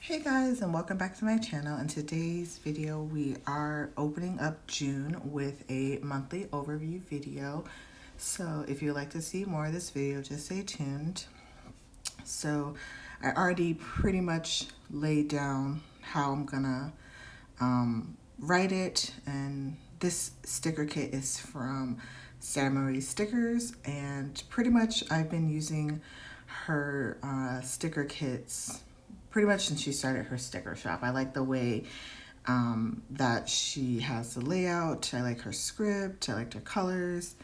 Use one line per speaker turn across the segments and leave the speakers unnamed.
Hey guys, and welcome back to my channel. In today's video we are opening up June with a monthly overview video. So if you'd like to see more of this video, just stay tuned. So I already pretty much laid down how I'm gonna write it, and this sticker kit is from Sarah Marie Stickers, and pretty much I've been using her sticker kits pretty much since she started her sticker shop. I like the way that she has the layout. I like her script. I liked her colors.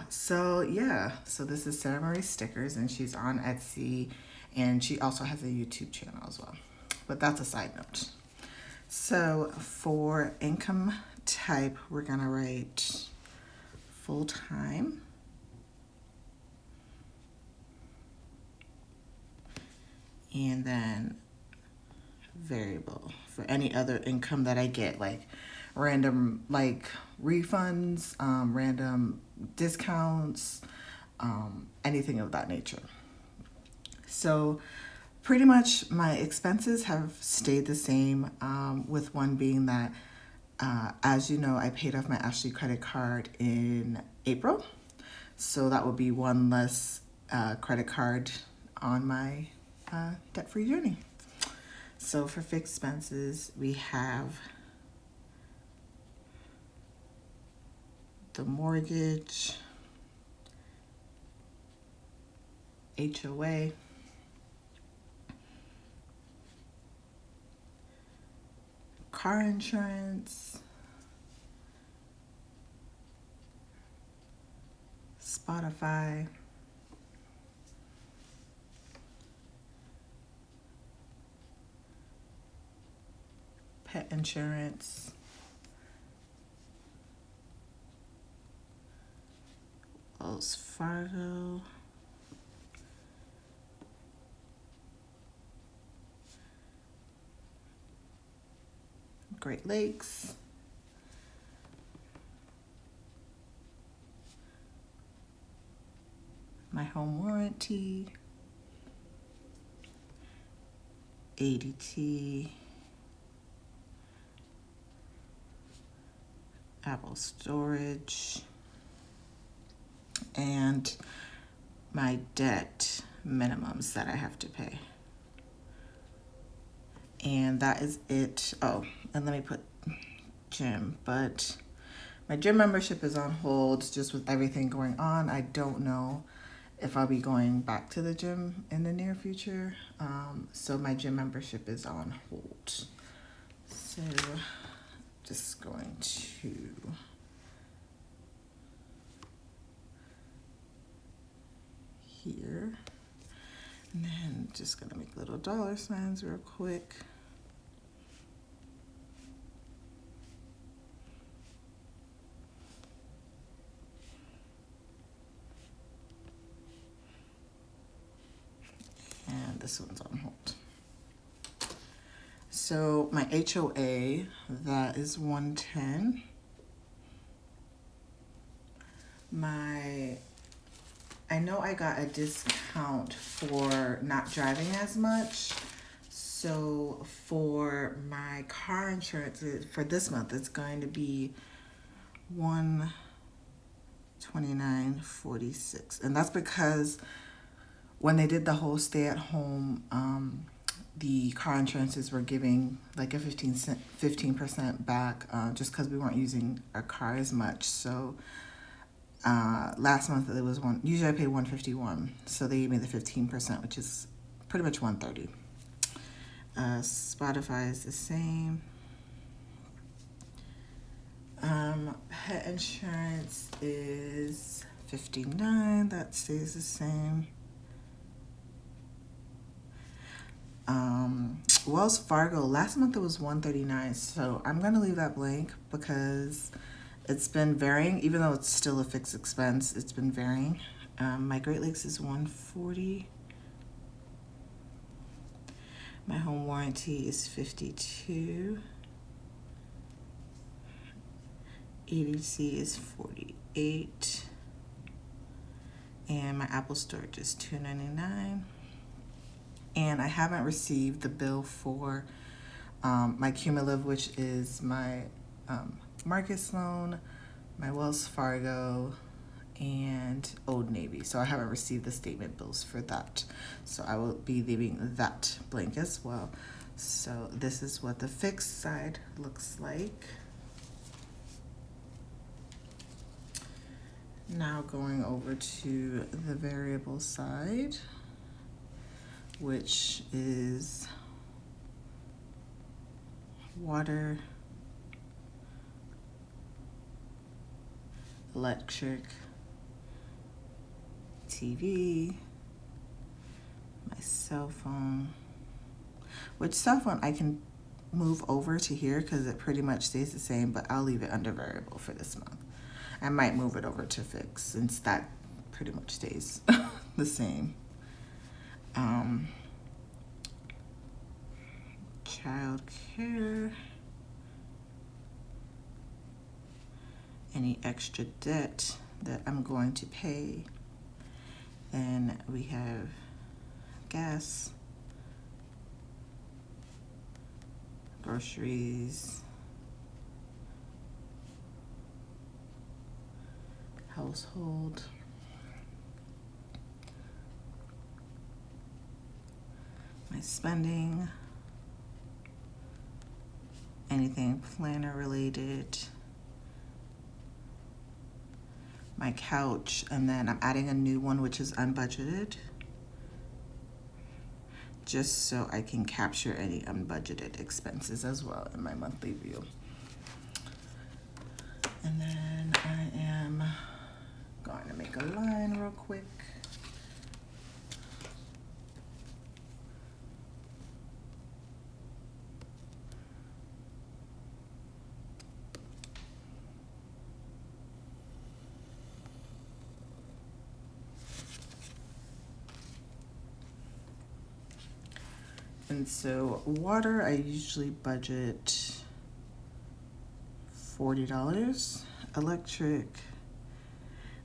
So yeah, so this is Sarah Marie Stickers, and she's on Etsy, and she also has a YouTube channel as well. But that's a side note. So for income type, we're gonna write full-time. And then variable for any other income that I get, like random refunds, random discounts, anything of that nature. So pretty much my expenses have stayed the same, with one being that, as you know, I paid off my Ashley credit card in April. So that would be one less credit card on my debt-free journey. So for fixed expenses, we have the mortgage, HOA, car insurance, Spotify, pet insurance, Wells Fargo, Great Lakes, my home warranty, ADT, Apple storage, and my debt minimums that I have to pay. And that is it. Oh, and let me put gym, but my gym membership is on hold just with everything going on. I don't know if I'll be going back to the gym in the near future. So my gym membership is on hold. So just going to here, and then just gonna make little dollar signs real quick. And this one's on hold. So my HOA, that is 110. I know I got a discount for not driving as much. So for my car insurance for this month, it's going to be $129.46, and that's because when they did the whole stay-at-home, the car insurances were giving like a 15% back, just because we weren't using our car as much. So last month it was usually I pay $151, so they gave me the 15%, which is pretty much $130. Spotify is the same. Pet insurance is $59. That stays the same. Wells Fargo, last month it was $139, so I'm gonna leave that blank because it's been varying. Even though it's still a fixed expense, it's been varying. My Great Lakes is $140. My home warranty is $52. ADT is $48. And my Apple storage is $299. And I haven't received the bill for my cumulative, which is my Marcus loan, my Wells Fargo, and Old Navy. So I haven't received the statement bills for that. So I will be leaving that blank as well. So this is what the fixed side looks like. Now going over to the variable side, which is water, electric, TV, my cell phone, which cell phone I can move over to here because it pretty much stays the same, but I'll leave it under variable for this month. I might move it over to fixed since that pretty much stays the same. Child care, any extra debt that I'm going to pay. Then we have gas, groceries, household, my spending, anything planner related, my couch, and then I'm adding a new one which is unbudgeted, just so I can capture any unbudgeted expenses as well in my monthly view. And then I am going to make a line real quick. And so water, I usually budget $40. Electric,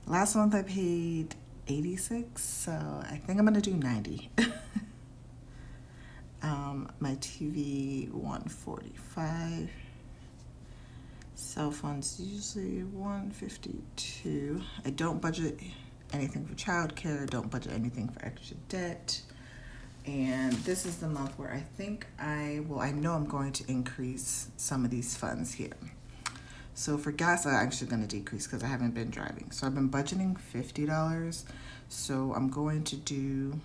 last month I paid $86, so I think I'm gonna do $90. My TV, $145. Cell phones usually $152. I don't budget anything for childcare, don't budget anything for extra debt. And this is the month where I think I know I'm going to increase some of these funds here. So for gas, I'm actually going to decrease because I haven't been driving. So I've been budgeting $50. So I'm going to do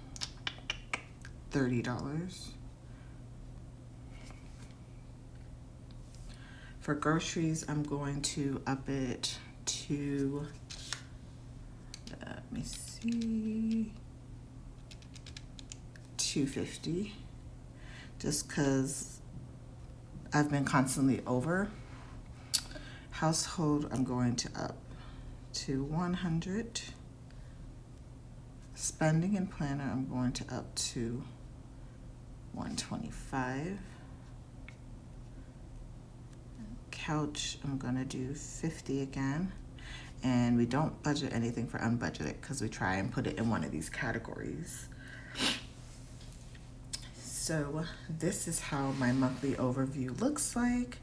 $30. For groceries, I'm going to up it to, let me see, $250, just because I've been constantly over. Household, I'm going to up to $100. Spending and planner, I'm going to up to $125. Couch, I'm gonna do $50 again. And we don't budget anything for unbudgeted because we try and put it in one of these categories. So this is how my monthly overview looks like,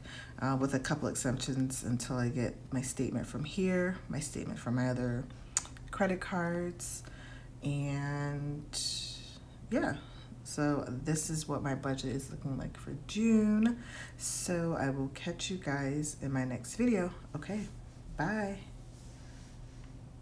with a couple exceptions until I get my statement from here, my statement from my other credit cards, and yeah. So this is what my budget is looking like for June. So I will catch you guys in my next video. Okay, bye.